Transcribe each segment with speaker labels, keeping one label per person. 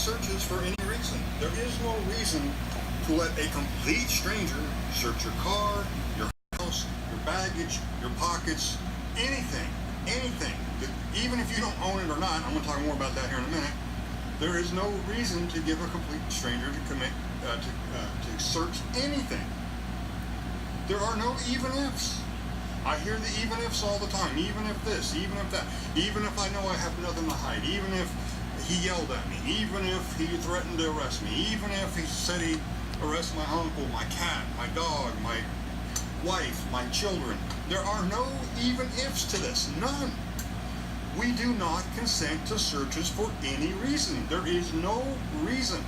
Speaker 1: searches for any reason. There is no reason to let a complete stranger search your car, your house, your baggage, your pockets, anything. Even if you don't own it or not, I'm going to talk more about that here in a minute. There is no reason to give a complete stranger to search anything. There are no even ifs. I hear the even ifs all the time. Even if this, even if that, even if I know I have nothing to hide, even if he yelled at me, even if he threatened to arrest me, even if he said he'd arrest my uncle, my cat, my dog, my wife, my children. There are no even ifs to this. None. We do not consent to searches for any reason. There is no reason.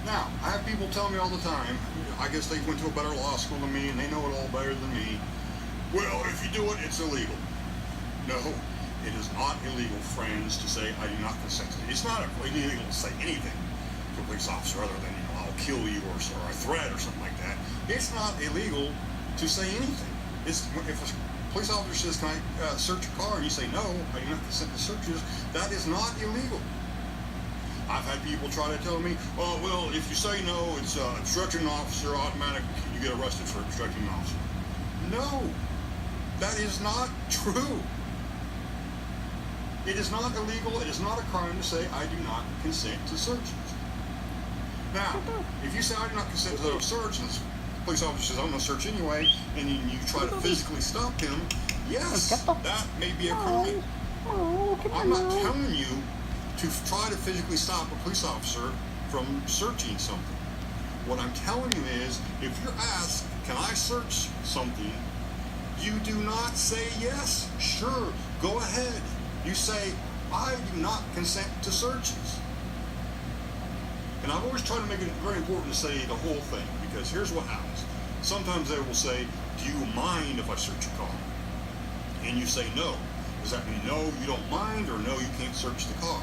Speaker 1: Now, I have people tell me all the time, I guess they went to a better law school than me and they know it all better than me. Well, if you do it, it's illegal. No, it is not illegal, friends, to say I do not consent to it. It's not illegal to say anything to a police officer other than, I'll kill you or a threat or something like that. It's not illegal to say anything. If a police officer says, can I search your car? And you say, no, I do not consent to searches, that is not illegal. I've had people try to tell me, oh, well, if you say no, it's obstructing an officer, automatic, you get arrested for obstructing an officer. No, that is not true. It is not illegal, it is not a crime to say I do not consent to searches. Now, if you say I do not consent to a search, and the police officer says I'm going to search anyway, and you try to physically stop him, yes, that may be a crime. I'm not telling you to try to physically stop a police officer from searching something. What I'm telling you is, if you're asked, can I search something, you do not say yes, sure, go ahead. You say, I do not consent to searches. And I've always tried to make it very important to say the whole thing, because here's what happens. Sometimes they will say, do you mind if I search your car? And you say no. Does that mean no, you don't mind, or no, you can't search the car?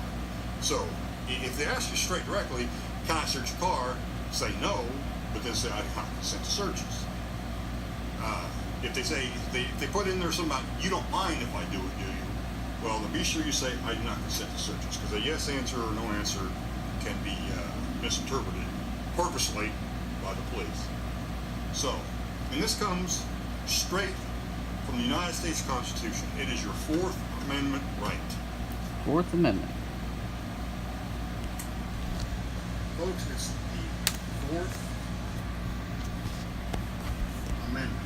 Speaker 1: So, if they ask you straight directly, can I search your car? Say no, but then say I do not consent to searches. If they say, they put in there something about, you don't mind if I do it, do you? Well, then be sure you say, I do not consent to searches, because a yes answer or no answer can be misinterpreted purposely by the police. So, and this comes straight from the United States Constitution. It is your Fourth Amendment right.
Speaker 2: Fourth Amendment.
Speaker 1: Folks, it's the Fourth Amendment.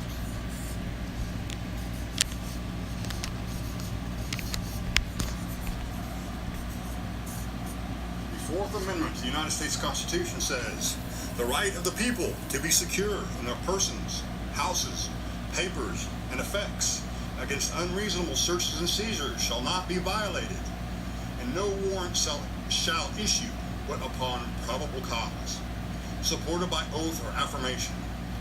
Speaker 1: The Fourth Amendment to the United States Constitution says, the right of the people to be secure in their persons, houses, papers, and effects against unreasonable searches and seizures shall not be violated, and no warrant shall issue but upon probable cause, supported by oath or affirmation,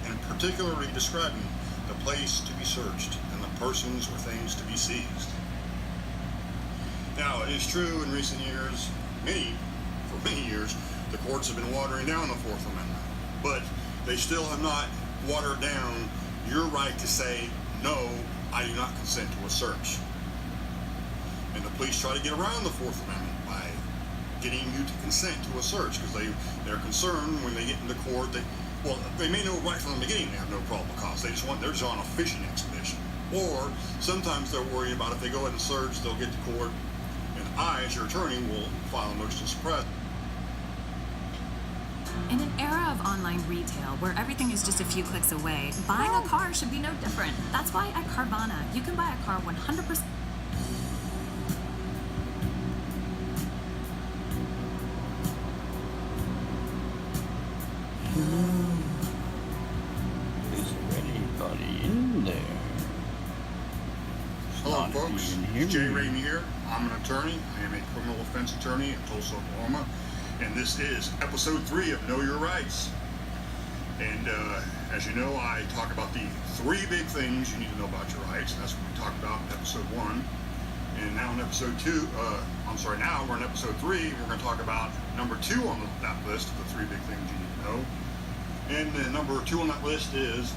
Speaker 1: and particularly describing the place to be searched and the persons or things to be seized. Now, it is true in recent years, for many years, the courts have been watering down the Fourth Amendment, but they still have not watered down your right to say, no, I do not consent to a search. And the police try to get around the Fourth Amendment by getting you to consent to a search, because they're concerned when they get into court that, well, they may know right from the beginning they have no probable cause. They're just on a fishing expedition. Or sometimes they're worried about if they go ahead and search, they'll get to court, and I, as your attorney, will file a motion to suppress.
Speaker 3: In an era of online retail where everything is just a few clicks away, buying a car should be no different. That's why at Carvana, you can buy a car 100%.
Speaker 2: Is there anybody in there?
Speaker 1: Hello, folks. It's Jay Ramey here. I'm an attorney. I am a criminal offense attorney in Tulsa, Oklahoma. And this is episode 3 of Know Your Rights. And as you know, I talk about the 3 big things you need to know about your rights. That's what we talked about in episode 1. And now in episode 2, now we're in episode 3. We're going to talk about number 2 on that list of the 3 big things you need to know. And number 2 on that list is,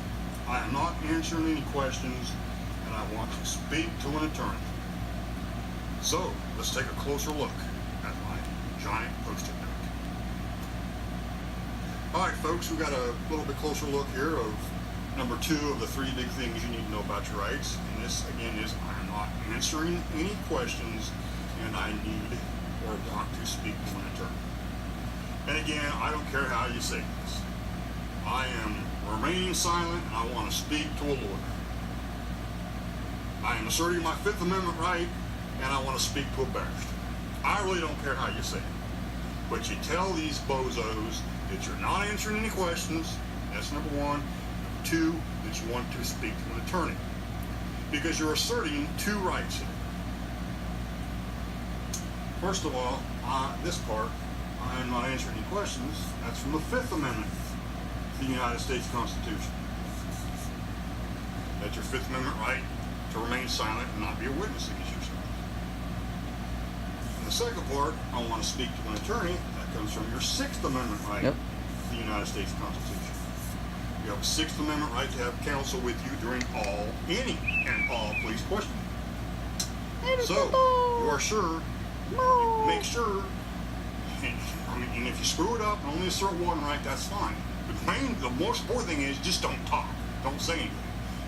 Speaker 1: I am not answering any questions, and I want to speak to an attorney. So let's take a closer look at my giant All right, folks, we got a little bit closer look here of number 2 of the 3 big things you need to know about your rights. And this, again, is I'm not answering any questions, and I need or want to speak to an attorney. And again, I don't care how you say this. I am remaining silent, and I want to speak to a lawyer. I am asserting my Fifth Amendment right, and I want to speak to a barrister. I really don't care how you say it. But you tell these bozos that you're not answering any questions. That's number 1. Number 2, that you want to speak to an attorney. Because you're asserting 2 rights here. First of all, this part, I am not answering any questions. That's from the Fifth Amendment to the United States Constitution. That's your Fifth Amendment right to remain silent and not be a witness against yourself. And the second part, I want to speak to an attorney. That comes from your Sixth Amendment right to the United States Constitution. You have a Sixth Amendment right to have counsel with you during any and all police questioning. So, you are sure, make sure, and if you screw it up and only assert 1 right, that's fine. The most important thing is just don't talk. Don't say anything.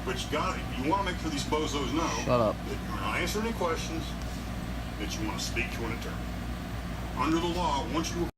Speaker 1: But you want to make sure these bozos know that you're not answering any questions, that you want to speak to an attorney. Under the law, once you